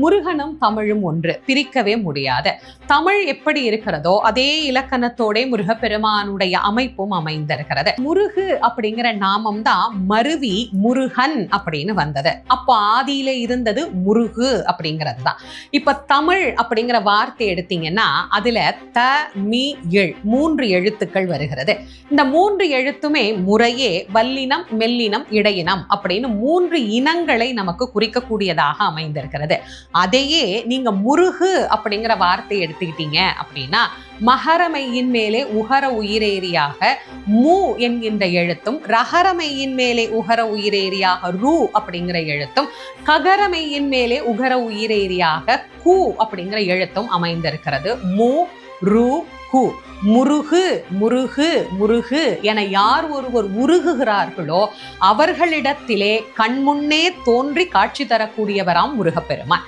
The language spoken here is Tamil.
முருகனும் தமிழும் ஒன்று, பிரிக்கவே முடியாது. தமிழ் எப்படி இருக்கிறதோ அதே இலக்கணத்தோட முருகப்பெருமானுடைய அமைப்பும் அமைந்திருக்கிறது. முருகு அப்படிங்கிற நாமம் தான் மருவி முருகன் அப்படின்னு வந்தது. அப்போ ஆதியில இருந்தது முருகு அப்படிங்கிறது தான். இப்ப தமிழ் அப்படிங்கிற வார்த்தை எடுத்தீங்கன்னா அதுல த மீ இழ் 3 எழுத்துக்கள் வருகிறது. இந்த 3 எழுத்துமே முறையே வல்லினம், மெல்லினம், இடையினம் அப்படின்னு 3 இனங்களை நமக்கு குறிக்கக்கூடியதாக அமைந்திருக்கிறது. அதையே நீங்க முருகு அப்படிங்கிற வார்த்தை எடுத்துக்கிட்டீங்க அப்படின்னா மகரமையின் மேலே உகர உயிரேரியாக மு என்கின்ற எழுத்தும், ரகரமையின் மேலே உகர உயிரேரியாக ரு அப்படிங்கிற எழுத்தும், ககரமையின் மேலே உகர உயிரேரியாக கு அப்படிங்கிற எழுத்தும் அமைந்திருக்கிறது. மு ரு கு. முருகு முருகு முருகு என யார் ஒருவர் உருகுகிறார்களோ அவர்களிடத்திலே கண்முன்னே தோன்றி காட்சி தரக்கூடியவராம் முருகப்பெருமான்.